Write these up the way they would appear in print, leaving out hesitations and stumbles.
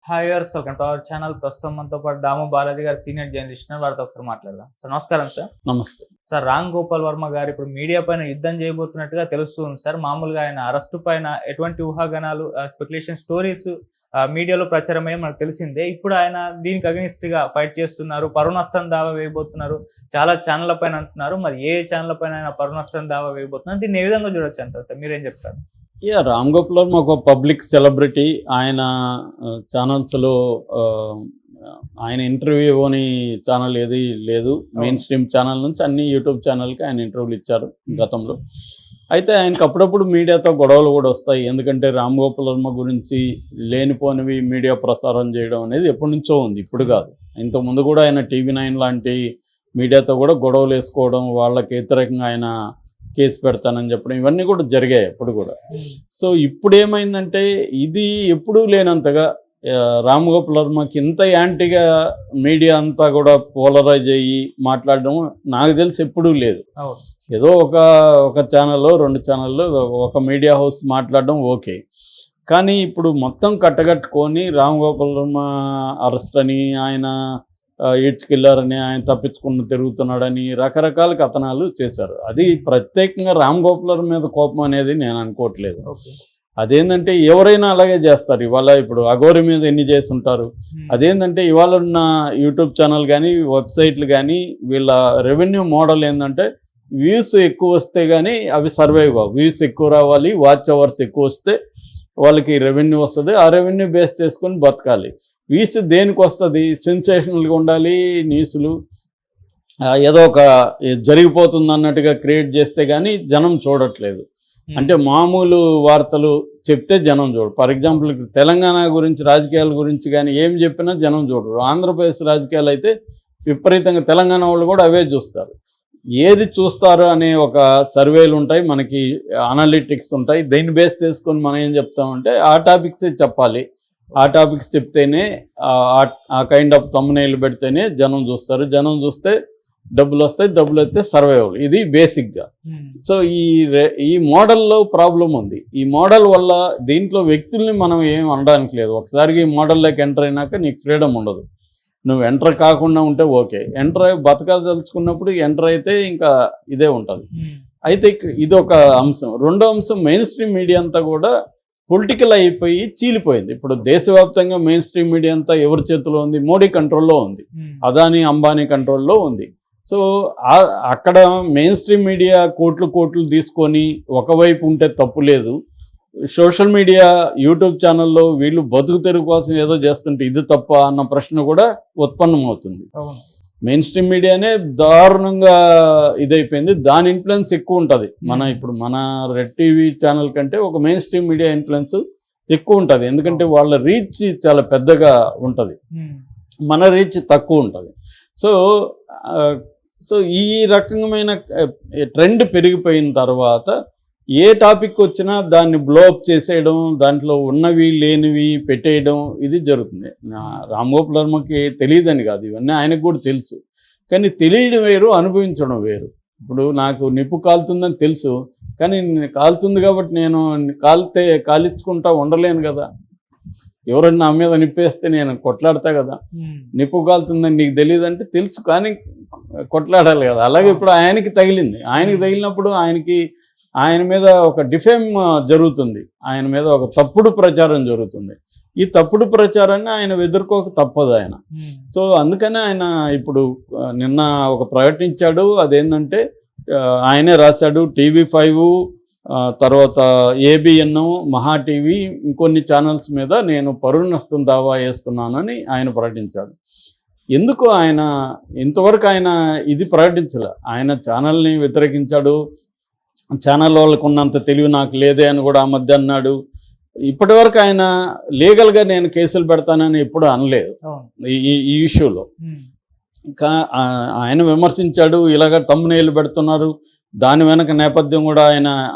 Hi viewers, welcome to our channel. ప్రస్తుతం మనతో పాటు దాము బాలాజీ గారు సీనియర్ జర్నలిస్ట్, వారితో ఒకసారి మాట్లాడదాం. సార్ నమస్కారం. నమస్తే సార్, రామ్ గోపాల్ వర్మ గారు ఇప్పుడు మీడియా పైన యుద్ధం చేయబోతున్నట్టుగా తెలుస్తుంది సార్. మామూలుగా ఆయన అరెస్టు పైన ఎటువంటి ఊహాగానాలు, స్పెక్యులేషన్ స్టోరీస్ మీడియాలో ప్రచారమయ్యే మనకు తెలిసిందే. ఇప్పుడు ఆయన దీనికి అగెనిస్ట్ గా ఫైట్ చేస్తున్నారు, పరువు నష్టం దావా వేయబోతున్నారు. చాలా ఛానళ్ల పైన అంటున్నారు. మరి ఏ ఛానల్ పైన ఆయన పరువు నష్టం దావా వేయబోతున్నారు, దీన్ని ఏ విధంగా చూడొచ్చు అంటారు సార్? మీరేం చెప్తారు? రామ్ గోపాల్ వర్మ ఒక పబ్లిక్ సెలబ్రిటీ. ఆయన ఛానల్స్లో ఆయన ఇంటర్వ్యూ ఇవ్వని ఛానల్ ఏది లేదు. మెయిన్ స్ట్రీమ్ ఛానల్ నుంచి అన్ని యూట్యూబ్ ఛానల్కి ఆయన ఇంటర్వ్యూలు ఇచ్చారు గతంలో. అయితే ఆయనకు అప్పుడప్పుడు మీడియాతో గొడవలు కూడా వస్తాయి. ఎందుకంటే రామ్ గోపాల్ వర్మ గురించి లేనిపోనివి మీడియా ప్రసారం చేయడం అనేది ఎప్పటి నుంచో ఉంది, ఇప్పుడు కాదు. ఇంతకుముందు కూడా ఆయన TV9 లాంటి మీడియాతో కూడా గొడవలు వేసుకోవడం, వాళ్ళకి వ్యతిరేకంగా ఆయన కేసు పెడతానని చెప్పడం, ఇవన్నీ కూడా జరిగాయి ఎప్పుడు కూడా. సో ఇప్పుడు ఏమైందంటే ఇది ఎప్పుడూ లేనంతగా రామ్ గోపాల్ వర్మకి ఇంత యాంటీగా మీడియా అంతా కూడా పోలరైజ్ అయ్యి మాట్లాడడం నాకు తెలిసి ఎప్పుడూ లేదు. ఏదో ఒక ఛానల్లో, 2 ఛానల్లో ఒక మీడియా హౌస్ మాట్లాడడం ఓకే. కానీ ఇప్పుడు మొత్తం కట్టగట్టుకొని రామ్ గోపాల్ వర్మ అరెస్ట్ అని, ఆయన ఈడ్స్ కిల్లర్ అని, ఆయన తప్పించుకుని తిరుగుతున్నాడని రకరకాల కథనాలు చేశారు. అది ప్రత్యేకంగా రామ్ గోపాల్ వర్మ మీద కోపం అనేది నేను అనుకోవట్లేదు. అదేంటంటే ఎవరైనా అలాగే చేస్తారు. ఇవాళ ఇప్పుడు అఘోరి మీద ఎన్ని చేసి ఉంటారు. అదేంటంటే ఇవాళ ఉన్న యూట్యూబ్ ఛానల్ కానీ, వెబ్సైట్లు కానీ, వీళ్ళ రెవెన్యూ మోడల్ ఏంటంటే వ్యూస్ ఎక్కువ వస్తే కానీ అవి సర్వైవ్ అవ్వవు. వ్యూస్ ఎక్కువ రావాలి, వాచ్ అవర్స్ ఎక్కువ వస్తే వాళ్ళకి రెవెన్యూ వస్తుంది. ఆ రెవెన్యూ బేస్ చేసుకొని బతకాలి. వ్యూస్ దేనికి వస్తుంది? సెన్సేషనల్గా ఉండాలి, న్యూస్లు ఏదో ఒక జరిగిపోతుంది అన్నట్టుగా క్రియేట్ చేస్తే కానీ జనం చూడట్లేదు. అంటే మామూలు వార్తలు చెప్తే జనం చూడరు. ఫర్ ఎగ్జాంపుల్ తెలంగాణ గురించి, రాజకీయాల గురించి కానీ ఏం చెప్పినా జనం చూడరు. ఆంధ్రప్రదేశ్ రాజకీయాలు అయితే విపరీతంగా తెలంగాణ వాళ్ళు కూడా అవే చూస్తారు. ఏది చూస్తారు అనే ఒక సర్వేలు ఉంటాయి, మనకి అనలిటిక్స్ ఉంటాయి. దీన్ని బేస్ చేసుకొని మనం ఏం చెప్తామంటే ఆ టాపిక్సే చెప్పాలి. ఆ టాపిక్స్ చెప్తేనే, ఆ కైండ్ ఆఫ్ థంబ్నెయిల్ పెడితేనే జనం చూస్తారు. జనం చూస్తే డబ్బులు వస్తాయి, డబ్బులు వస్తే సర్వైవల్. ఇది బేసిక్గా. సో ఈ మోడల్లో ప్రాబ్లం ఉంది. ఈ మోడల్ వల్ల దీంట్లో వ్యక్తుల్ని మనం ఏం అనడానికి లేదు. ఒకసారి ఈ మోడల్లోకి ఎంటర్ అయినాక నీకు ఫ్రీడమ్ ఉండదు. నువ్వు ఎంటర్ కాకుండా ఉంటే ఓకే. ఎంటర్ అయి బతకాల్చుకున్నప్పుడు ఎంటర్ అయితే ఇంకా ఇదే ఉంటుంది. అయితే ఇది ఒక అంశం. రెండో అంశం, మెయిన్ స్ట్రీమ్ మీడియా అంతా కూడా పొలిటికల్ అయిపోయి చీలిపోయింది. ఇప్పుడు దేశవ్యాప్తంగా మెయిన్ స్ట్రీమ్ మీడియా అంతా ఎవరి చేతిలో ఉంది? మోడీ కంట్రోల్లో ఉంది, అదానీ అంబానీ కంట్రోల్లో ఉంది. సో అక్కడ మెయిన్ స్ట్రీమ్ మీడియా కోట్లు తీసుకొని ఒకవైపు ఉంటే తప్పు లేదు. సోషల్ మీడియా, యూట్యూబ్ ఛానల్లో వీళ్ళు బతుకు తెరుగు కోసం ఏదో చేస్తుంటే ఇది తప్ప అన్న ప్రశ్న కూడా ఉత్పన్నమవుతుంది. మెయిన్ స్ట్రీమ్ మీడియానే దారుణంగా ఇదైపోయింది. దాని ఇన్ఫ్లుయెన్స్ ఎక్కువ ఉంటుంది. ఇప్పుడు మన రెడ్ టీవీ ఛానల్ కంటే ఒక మెయిన్ స్ట్రీమ్ మీడియా ఇన్ఫ్లుయెన్స్ ఎక్కువ ఉంటుంది. ఎందుకంటే వాళ్ళ రీచ్ చాలా పెద్దగా ఉంటుంది, మన రీచ్ తక్కువ ఉంటుంది. సో ఈ రకమైన ట్రెండ్ పెరిగిపోయిన తర్వాత ఏ టాపిక్ వచ్చినా దాన్ని బ్లోఅప్ చేసేయడం, దాంట్లో ఉన్నవి లేనివి పెట్టేయడం, ఇది జరుగుతుంది. రామ్ గోపాల్ వర్మకి తెలియదని కాదు, ఇవన్నీ ఆయనకు కూడా తెలుసు. కానీ తెలియడం వేరు, అనుభవించడం వేరు. ఇప్పుడు నాకు నిప్పు కాలుతుందని తెలుసు, కానీ కాలుతుంది కాబట్టి నేను కాలించుకుంటా ఉండలేను కదా. ఎవరైనా నా మీద నిప్పేస్తే నేను కొట్లాడతా కదా. నిప్పు కాలుతుందని నీకు తెలియదు అంటే తెలుసు, కానీ కొట్లాడాలి కదా. అలాగే ఇప్పుడు ఆయనకి తగిలింది. ఆయనకి తగిలినప్పుడు ఆయన మీద ఒక డిఫేమ్ జరుగుతుంది, ఆయన మీద ఒక తప్పుడు ప్రచారం జరుగుతుంది. ఈ తప్పుడు ప్రచారాన్ని ఆయన ఎదుర్కోక తప్పదు ఆయన. సో అందుకనే ఆయన ఇప్పుడు నిన్న ఒక ప్రకటించాడు. అదేంటంటే ఆయనే రాశాడు, TV5, తర్వాత ABN, మహా టీవీ, ఇంకొన్ని ఛానల్స్ మీద నేను పరువు నష్టం దావా వేస్తున్నానని ఆయన ప్రకటించాడు. ఎందుకు ఆయన ఇంతవరకు ఆయన ఇది ప్రకటించలే. ఆయన ఛానల్ని వ్యతిరేకించాడు. ఛానల్ వాళ్ళకు ఉన్నంత తెలివి నాకు లేదే అని కూడా ఆ మధ్య అన్నాడు. ఇప్పటి వరకు ఆయన లీగల్గా నేను కేసులు పెడతానని ఎప్పుడు అనలేదు ఈ ఇష్యూలో. ఆయన విమర్శించాడు, ఇలాగ థంబ్నెయిల్ పెడుతున్నారు, దాని వెనక నేపథ్యం కూడా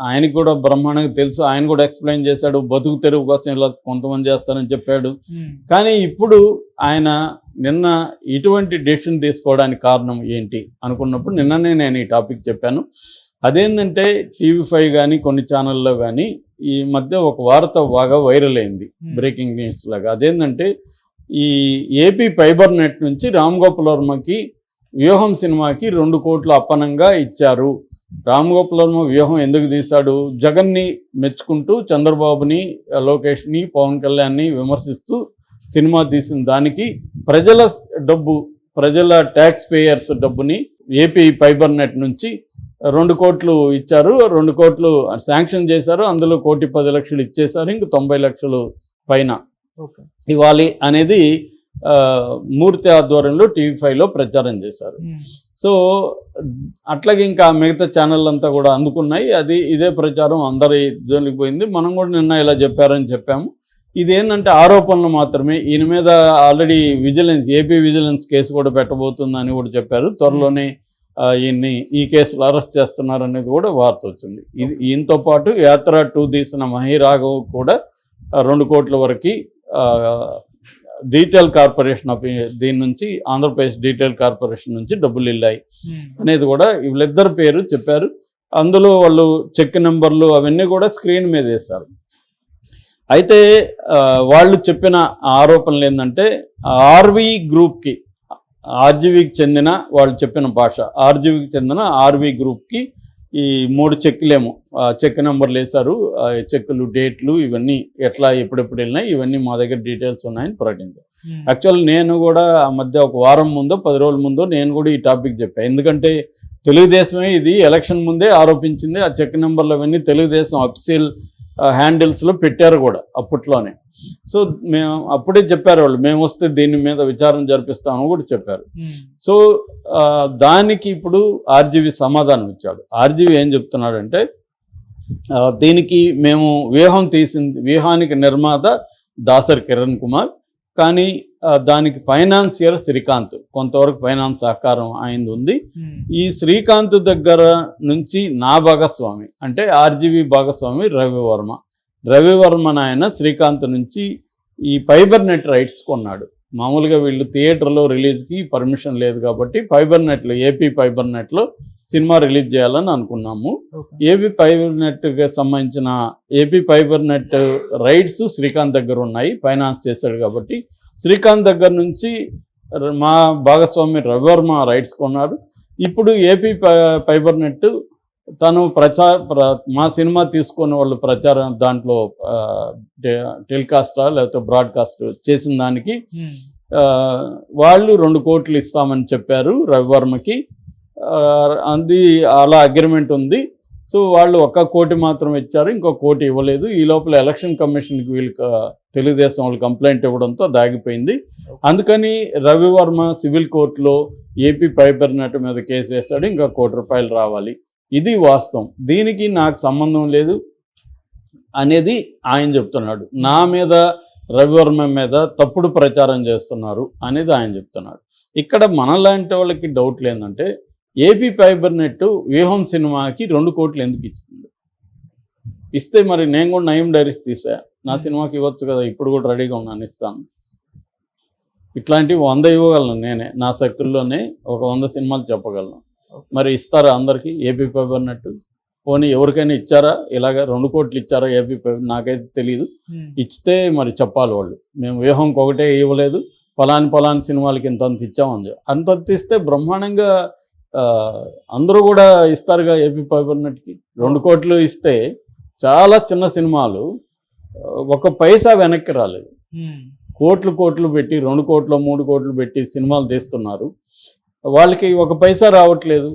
ఆయనకు కూడా బ్రహ్మాండంగా తెలుసు. ఆయన కూడా ఎక్స్ప్లెయిన్ చేశాడు, బతుకు తెరువు కోసం ఇలా కొంతమంది చేస్తారని చెప్పాడు. కానీ ఇప్పుడు ఆయన నిన్న ఇటువంటి డెసిషన్ తీసుకోవడానికి కారణం ఏంటి అనుకున్నప్పుడు నిన్ననే నేను ఈ టాపిక్ చెప్పాను. అదేంటంటే TV5 కానీ కొన్ని ఛానల్లో కానీ ఈ మధ్య ఒక వార్త బాగా వైరల్ అయింది, బ్రేకింగ్ న్యూస్ లాగా. అదేంటంటే ఈ ఏపీ ఫైబర్ నెట్ నుంచి రామ్ గోపాల్ వర్మకి వ్యూహం సినిమాకి 2 కోట్లు అప్పనంగా ఇచ్చారు. రామ్ గోపాల్ వర్మ వ్యూహం ఎందుకు తీశాడు? జగన్ని మెచ్చుకుంటూ చంద్రబాబుని, లోకేష్ని, పవన్ కళ్యాణ్ని విమర్శిస్తూ సినిమా తీసిన దానికి ప్రజల డబ్బు, ప్రజల ట్యాక్స్ పేయర్స్ డబ్బుని ఏపీ ఫైబర్ నెట్ నుంచి 2 కోట్లు ఇచ్చారు. 2 కోట్లు శాంక్షన్ చేశారు. అందులో 1,10,00,000 ఇచ్చేశారు. ఇంక 90 లక్షలు పైన ఇవ్వాలి అనేది మూర్తి ఆధ్వర్యంలో TV5లో ప్రచారం చేశారు. సో అట్లాగే ఇంకా మిగతా ఛానల్ అంతా కూడా అందుకున్నాయి. ఇదే ప్రచారం అందరి జోలికి పోయింది. మనం కూడా నిన్న ఇలా చెప్పారని చెప్పాము. ఇదేంటంటే ఆరోపణలు మాత్రమే. ఈయన మీద ఆల్రెడీ ఏపీ విజిలెన్స్ కేసు కూడా పెట్టబోతుందని కూడా చెప్పారు. త్వరలోనే ఈయన్ని ఈ కేసులో అరెస్ట్ చేస్తున్నారనేది కూడా వార్త వచ్చింది. ఈయనతో పాటు యాత్ర 2 తీసిన మహిరాఘవ్ కూడా 2 కోట్ల వరకు డీటెయిల్ కార్పొరేషన్ దీని నుంచి, ఆంధ్రప్రదేశ్ డీటెయిల్ కార్పొరేషన్ నుంచి డబ్బులు వెళ్ళాయి అనేది కూడా వీళ్ళిద్దరు పేరు చెప్పారు. అందులో వాళ్ళు చెక్ నెంబర్లు అవన్నీ కూడా స్క్రీన్ మీద వేశారు. అయితే వాళ్ళు చెప్పిన ఆరోపణలు ఏంటంటే ఆర్వి గ్రూప్కి, ఆర్జీవీకి చెందిన, వాళ్ళు చెప్పిన భాష ఆర్జీవీకి చెందిన ఆర్వి గ్రూప్కి ఈ 3 చెక్కులేమో చెక్ నెంబర్లు వేశారు. చెక్కులు, డేట్లు ఇవన్నీ ఎట్లా ఎప్పుడెప్పుడు వెళ్ళినాయి ఇవన్నీ మా దగ్గర డీటెయిల్స్ ఉన్నాయని ప్రకటించారు. యాక్చువల్ నేను కూడా ఆ మధ్య ఒక వారం ముందో 10 రోజుల ముందో నేను కూడా ఈ టాపిక్ చెప్పాను. ఎందుకంటే తెలుగుదేశమే ఇది ఎలక్షన్ ముందే ఆరోపించింది. ఆ చెక్ నెంబర్లు అవన్నీ తెలుగుదేశం అఫీషియల్ హ్యాండిల్స్లో పెట్టారు కూడా అప్పట్లోనే. సో మేము అప్పుడే చెప్పారు వాళ్ళు, మేము వస్తే దీని మీద విచారణ జరిపిస్తామని కూడా చెప్పారు. సో దానికి ఇప్పుడు ఆర్జీవీ సమాధానం ఇచ్చాడు. ఆర్జీవీ ఏం చెప్తున్నాడంటే దీనికి మేము వ్యూహానికి నిర్మాత దాసరి కిరణ్ కుమార్, కానీ దానికి ఫైనాన్సియర్ శ్రీకాంత్, కొంతవరకు ఫైనాన్స్ సహకారం అయింది ఉంది. ఈ శ్రీకాంత్ దగ్గర నుంచి నా భాగస్వామి అంటే ఆర్జీవీ భాగస్వామి రవివర్మ నాయన శ్రీకాంత్ నుంచి ఈ ఫైబర్ నెట్ రైట్స్ కొన్నాడు. మామూలుగా వీళ్ళు థియేటర్లో రిలీజ్కి పర్మిషన్ లేదు కాబట్టి ఏపీ ఫైబర్ నెట్లో సినిమా రిలీజ్ చేయాలని అనుకున్నాము. ఏపీ ఫైబర్ నెట్కి సంబంధించిన AP fibre net rights Srikanth దగ్గర ఉన్నాయి, ఫైనాన్స్ చేశాడు కాబట్టి శ్రీకాంత్ దగ్గర నుంచి మా భాగస్వామి రవివర్మ రైట్స్ కొన్నాడు. ఇప్పుడు ఏపీ ఫైబర్ నెట్ తను మా సినిమా తీసుకున్న వాళ్ళు ప్రచారం దాంట్లో టెలికాస్టా లేకపోతే బ్రాడ్కాస్ట్ చేసిన దానికి వాళ్ళు 2 కోట్లు ఇస్తామని చెప్పారు రవివర్మకి. అది అలా అగ్రిమెంట్ ఉంది. సో వాళ్ళు 1 కోటి మాత్రం ఇచ్చారు, ఇంకో 1 కోటి ఇవ్వలేదు. ఈ లోపల ఎలక్షన్ కమిషన్కి వీళ్ళకి తెలుగుదేశం వాళ్ళు కంప్లైంట్ ఇవ్వడంతో దాగిపోయింది. అందుకని రవివర్మ సివిల్ కోర్టులో ఏపీ ఫైబర్ నెట్ మీద కేసు వేశాడు. ఇంకా 1 కోటి రూపాయలు రావాలి. ఇది వాస్తవం. దీనికి నాకు సంబంధం లేదు అనేది ఆయన చెప్తున్నాడు. నా మీద రవివర్మ మీద తప్పుడు ప్రచారం చేస్తున్నారు అనేది ఆయన చెప్తున్నాడు. ఇక్కడ మనలాంటి వాళ్ళకి డౌట్లు ఏంటంటే ఏపీ ఫైబర్ నెట్ వ్యూహం సినిమాకి 2 కోట్లు ఎందుకు ఇస్తుంది? ఇస్తే మరి నేను కూడా నయం డైరీస్ తీసా, నా సినిమాకి ఇవ్వచ్చు కదా, ఇప్పుడు కూడా రెడీగా ఉన్నాను, ఇస్తాను. ఇట్లాంటివి 100 ఇవ్వగలను నేనే, నా సర్కిల్లోనే ఒక 100 సినిమాలు చెప్పగలను. మరి ఇస్తారా అందరికీ ఏపీ ఫైబర్ నెట్? పోనీ ఎవరికైనా ఇచ్చారా? ఇలాగ 2 కోట్లు ఇచ్చారా ఏపీ ఫైబర్? నాకైతే తెలియదు. ఇచ్చితే మరి చెప్పాలి వాళ్ళు, మేము వ్యూహంకి 1 ఇవ్వలేదు, పలాని సినిమాలకి ఇంత ఇచ్చామని. అంత ఇస్తే బ్రహ్మాండంగా అందరూ కూడా ఇస్తారుగా ఏపీ ఫైబర్ నెట్కి. 2 కోట్లు ఇస్తే చాలా చిన్న సినిమాలు 1 పైసా వెనక్కి రాలేదు. కోట్లు పెట్టి 2 కోట్లు 3 కోట్లు పెట్టి సినిమాలు తీస్తున్నారు. వాళ్ళకి 1 పైసా రావట్లేదు,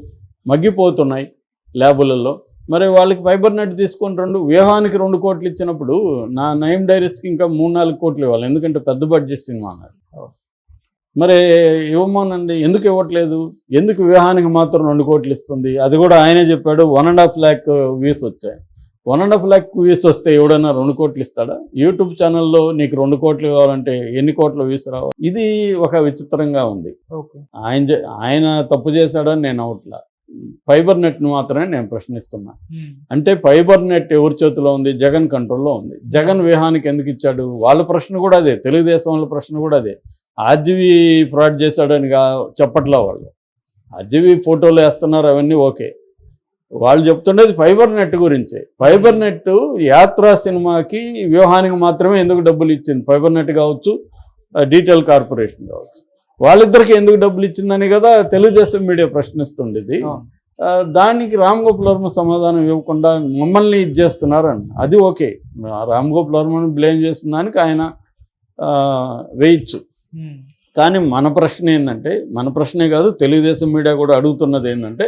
మగ్గిపోతున్నాయి ల్యాబులలో. మరి వాళ్ళకి ఫైబర్ నెట్ తీసుకొని వ్యూహానికి 2 కోట్లు ఇచ్చినప్పుడు నా నయం డైరీస్కి ఇంకా 3-4 కోట్లు ఇవ్వాలి, ఎందుకంటే పెద్ద బడ్జెట్ సినిమా అన్నారు. మరి ఇవ్వమోనండి, ఎందుకు ఇవ్వట్లేదు? ఎందుకు వ్యూహానికి మాత్రం 2 కోట్లు ఇస్తుంది? అది కూడా ఆయనే చెప్పాడు. 1.5 lakh వ్యూస్ వచ్చాయి. 1.5 lakh వ్యూస్ వస్తే ఎవడన్నా 2 కోట్లు ఇస్తాడా? యూట్యూబ్ ఛానల్లో నీకు 2 కోట్లు ఇవ్వాలంటే ఎన్ని కోట్ల వ్యూస్ రావాలి? ఇది ఒక విచిత్రంగా ఉంది. ఆయన తప్పు చేశాడని నేను అవట్లా, ఫైబర్ నెట్ను మాత్రమే నేను ప్రశ్నిస్తున్నా. అంటే ఫైబర్ నెట్ ఎవరి చేతిలో ఉంది? జగన్ కంట్రోల్లో ఉంది. జగన్ వ్యూహానికి ఎందుకు ఇచ్చాడు? వాళ్ళ ప్రశ్న కూడా అదే, తెలుగుదేశం వాళ్ళ ప్రశ్న కూడా అదే. ఆర్జీవీ ఫ్రాడ్ చేశాడని చెప్పట్లా వాళ్ళు. ఆర్జీవీ ఫోటోలు వేస్తున్నారు, అవన్నీ ఓకే. వాళ్ళు చెప్తుండేది ఫైబర్ నెట్ గురించే. ఫైబర్ నెట్ యాత్ర సినిమాకి వ్యూహానికి మాత్రమే ఎందుకు డబ్బులు ఇచ్చింది? ఫైబర్ నెట్ కావచ్చు, డీటెయిల్ కార్పొరేషన్ కావచ్చు, వాళ్ళిద్దరికి ఎందుకు డబ్బులు ఇచ్చిందని కదా తెలుగుదేశం మీడియా ప్రశ్నిస్తుండేది. అవును. దానికి రామ్ గోపాల్ వర్మ సమాధానం ఇవ్వకుండా మమ్మల్ని ఇది చేస్తున్నారని, అది ఓకే. రామ్ గోపాల్ వర్మని బ్లేమ్ చేసిన దానికి ఆయన వేయచ్చు. కానీ మన ప్రశ్న ఏంటంటే, మన ప్రశ్నే కాదు తెలుగుదేశం మీడియా కూడా అడుగుతున్నది ఏంటంటే,